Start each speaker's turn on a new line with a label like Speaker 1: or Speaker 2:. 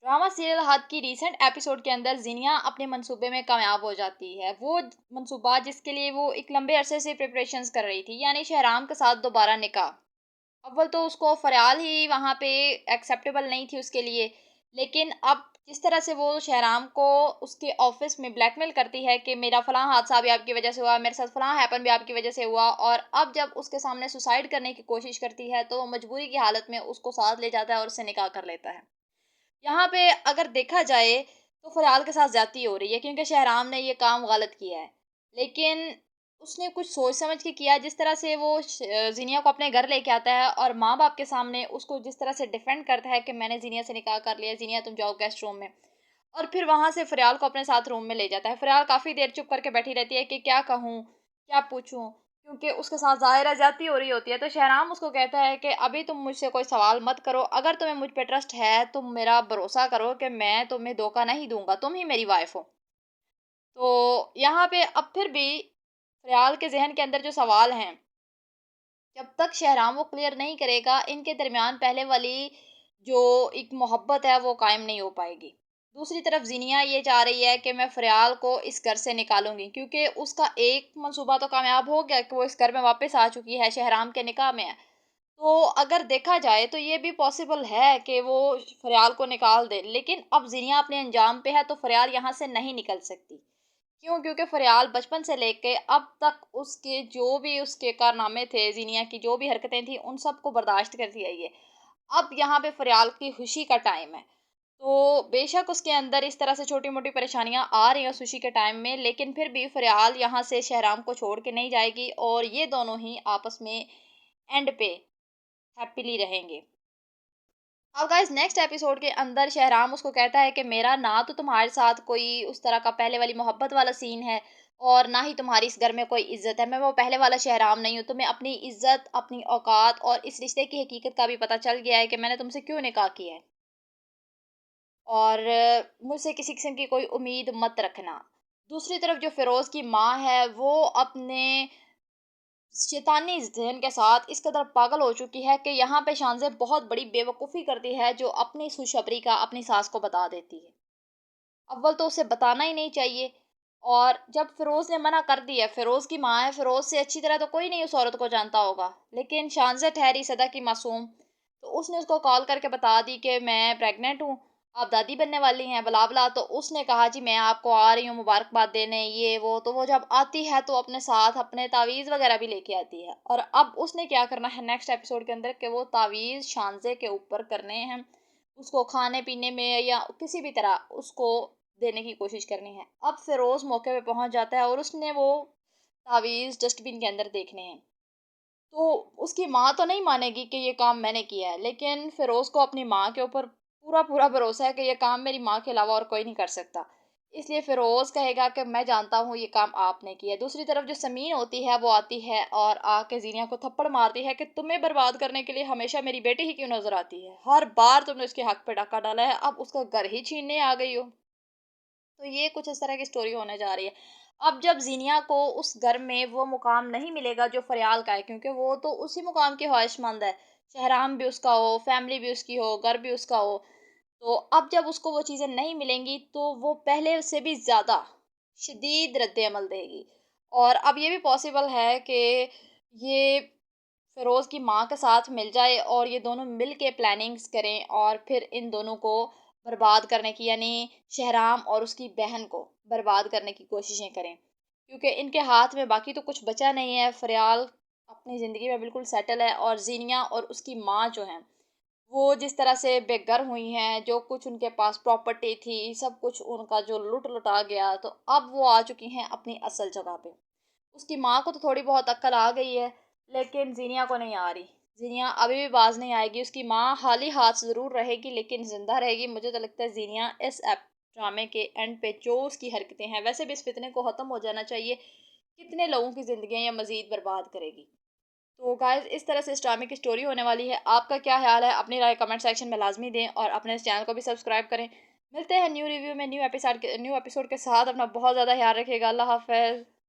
Speaker 1: Drama serial हद की recent episode के अंदर जिनिया अपने मंसूबे में कामयाब हो जाती है। वो मंसूबा जिसके लिए वो एक लंबे अरसे से प्रिपरेशंस कर रही थी, यानी शहराम के साथ दोबारा निकाह। अव्वल तो उसको फ़रियाल ही वहाँ पे एक्सेप्टेबल नहीं थी उसके लिए, लेकिन अब जिस तरह से वो शहराम को उसके ऑफ़िस में ब्लैकमेल करती है कि मेरा फ़लाँ हादसा भी आपकी वज़ह से हुआ, मेरे साथ फ़लाँ हैपन भी आपकी वज़ह से हुआ, और अब जब उसके सामने सुसाइड करने की कोशिश करती है, तो वो मजबूरी की हालत में उसको साथ ले जाता है और उससे निकाह कर लेता है। यहाँ पे अगर देखा जाए तो फ़रहाल के साथ ज़्यादती हो रही है, क्योंकि शहराम ने ये काम गलत किया है। लेकिन उसने कुछ सोच समझ के किया, जिस तरह से वो ज़ीनिया को अपने घर लेके आता है और माँ-बाप के सामने उसको जिस तरह से डिफेंड करता है कि मैंने ज़ीनिया से निकाह कर लिया, ज़ीनिया तुम जाओ गेस्ट रूम में। और फिर वहाँ से फ़रियाल को अपने साथ रूम में ले जाता है। फ़रियाल काफ़ी देर चुप करके बैठी रहती है कि क्या कहूँ, क्या पूछूँ? क्योंकि उसके साथ ज़ाहिर है ज़्यादती हो रही होती है। तो शहराम उसको कहता है कि अभी तुम मुझसे कोई सवाल मत करो, अगर तुम्हें मुझ पे ट्रस्ट है, तुम मेरा भरोसा करो कि मैं तुम्हें धोखा नहीं दूँगा, तुम ही मेरी वाइफ़ हो। तो यहाँ पे अब फिर भी फ़रियाल के ज़हन के अंदर जो सवाल हैं, जब तक शहराम वो क्लियर नहीं करेगा, इनके दरमियान पहले वाली जो एक मोहब्बत है, वो कायम नहीं हो पाएगी। दूसरी तरफ ज़ीनिया ये चाह रही है कि मैं फ़रियाल को इस घर से निकालूँगी, क्योंकि उसका एक मंसूबा तो कामयाब हो गया कि वो इस घर में वापस आ चुकी है, शहराम के निकाह में है। तो अगर देखा जाए तो ये भी पॉसिबल है कि वो फ़रियाल को निकाल दे, लेकिन अब ज़ीनिया अपने अंजाम पे है, तो फ़रियाल यहाँ से नहीं निकल सकती। क्यों? क्योंकि फ़रियाल बचपन से लेके अब तक उसके जो भी उसके कारनामे थे, ज़ीनिया की जो भी हरकतें थी, उन सबको बर्दाश्त करती आई है। अब यहाँ पे फ़रियाल की खुशी का टाइम है। तो बेशक उसके अंदर इस तरह से छोटी-मोटी परेशानियाँ आ रही हैं उस खुशी के टाइम में, लेकिन फिर भी फ़रियाल यहाँ से शहराम को छोड़ के नहीं जाएगी और ये दोनों ही आपस में एंड पे हैप्पीली रहेंगे। अब गाइस नेक्स्ट एपिसोड के अंदर शहराम उसको कहता है कि मेरा ना तो तुम्हारे साथ कोई उस तरह का पहले वाली मोहब्बत वाला सीन है, और ना ही तुम्हारी इस घर में कोई इज्जत है। मैं वो पहले वाला शहराम नहीं हूँ। तुम्हें अपनी इज्जत, अपनी औकात और इस रिश्ते की हकीकत का भी पता चल गया है कि मैंने तुमसे क्यों निकाह किया है। और मुझसे किसी किस्म की कोई उम्मीद मत रखना। दूसरी तरफ जो फिरोज की माँ है, वो अपने शैतानी ज़हन के साथ इस कदर पागल हो चुकी है कि यहाँ पे शानज़ेब बहुत बड़ी बेवकूफ़ी करती है, जो अपनी खुशखबरी का अपनी सास को बता देती है। अव्वल तो उसे बताना ही नहीं चाहिए, और जब फ़िरोज़ ने मना कर दिया, फ़िरोज़ की माँ है, फ़िरोज़ से अच्छी तरह तो कोई नहीं उस औरत को जानता होगा। लेकिन शानज़ेब ठहरी सदा की मासूम, तो उसने उसको कॉल करके बता दी कि मैं प्रेग्नेंट हूँ, आप दादी बनने वाली हैं, ब्ला-ब्ला। तो उसने कहा जी मैं आपको आ रही हूँ मुबारकबाद देने, ये वो। तो वो जब आती है तो अपने साथ अपने तावीज़ वग़ैरह भी लेके आती है, और अब उसने क्या करना है नेक्स्ट एपिसोड के अंदर कि वो तावीज़ शानज़ेब के ऊपर करने हैं, उसको खाने-पीने में या किसी भी तरह उसको देने की कोशिश करनी है। अब फ़िरोज़ मौके पे पहुँच जाता है और उसने वो तावीज़ डस्टबिन के अंदर देखने हैं। तो उसकी माँ तो नहीं मानेगी कि ये काम मैंने किया है, लेकिन फ़िरोज़ को अपनी माँ के ऊपर पूरा-पूरा भरोसा है कि ये काम मेरी माँ के अलावा और कोई नहीं कर सकता। इसलिए फ़िरोज़ कहेगा कि मैं जानता हूँ ये काम आपने किया है। दूसरी तरफ जो समीन होती है, वो आती है और आके ज़ीनिया को थप्पड़ मारती है कि तुम्हें बर्बाद करने के लिए हमेशा मेरी बेटी ही क्यों नज़र आती है? हर बार तुमने उसके हक पे डाका डाला है, अब उसका घर ही छीनने आ गई हो। तो ये कुछ इस तरह की स्टोरी होने जा रही है। अब जब ज़ीनिया को उस घर में वो मुकाम नहीं मिलेगा जो फ़रियाल का है, क्योंकि वो तो उसी मुकाम की ख्वाहिशमंद है। शहराम भी उसका हो, फैमिली भी उसकी हो, घर भी उसका हो। तो अब जब उसको वो चीज़ें नहीं मिलेंगी, तो वो पहले से भी ज़्यादा शदीद रद्द-ए-अमल देगी। और अब ये भी पॉसिबल है कि ये फ़िरोज़ की माँ के साथ मिल जाए और ये दोनों मिल के प्लानिंग्स करें और फिर इन दोनों को बर्बाद करने की, यानी शहराम और उसकी बहन को बर्बाद करने की कोशिशें करें। क्योंकि इनके हाथ में बाकी तो कुछ बचा नहीं है। फ़रियाल अपनी ज़िंदगी में बिल्कुल सेटल है, और ज़ीनिया और उसकी माँ जो हैं, वो जिस तरह से बेघर हुई हैं, जो कुछ उनके पास प्रॉपर्टी थी, सब कुछ उनका जो लुटा गया, तो अब वो आ चुकी हैं अपनी असल जगह पे। उसकी माँ को तो थोड़ी बहुत अक्ल आ गई है, लेकिन ज़ीनिया को नहीं आ रही। ज़ीनिया अभी भी बाज़ नहीं आएगी। उसकी माँ हाली हाथ ज़रूर रहेगी, लेकिन ज़िंदा रहेगी। मुझे तो लगता है ज़ीनिया इस ड्रामे के एंड पे जो उसकी हरकतें हैं, वैसे भी इस फ़ितने को ख़त्म हो जाना चाहिए। कितने लोगों की ज़िंदगियाँ ये मज़ीद बर्बाद करेगी। तो गाइज़ इस तरह से इस ड्रामे की स्टोरी होने वाली है। आपका क्या ख़्याल है? अपनी राय कमेंट सेक्शन में लाज़मी दें और अपने इस चैनल को भी सब्सक्राइब करें। मिलते हैं न्यू रिव्यू में न्यू एपिसोड के साथ। अपना बहुत ज़्यादा ख़्याल रखिएगा। अल्लाह हाफ़िज़।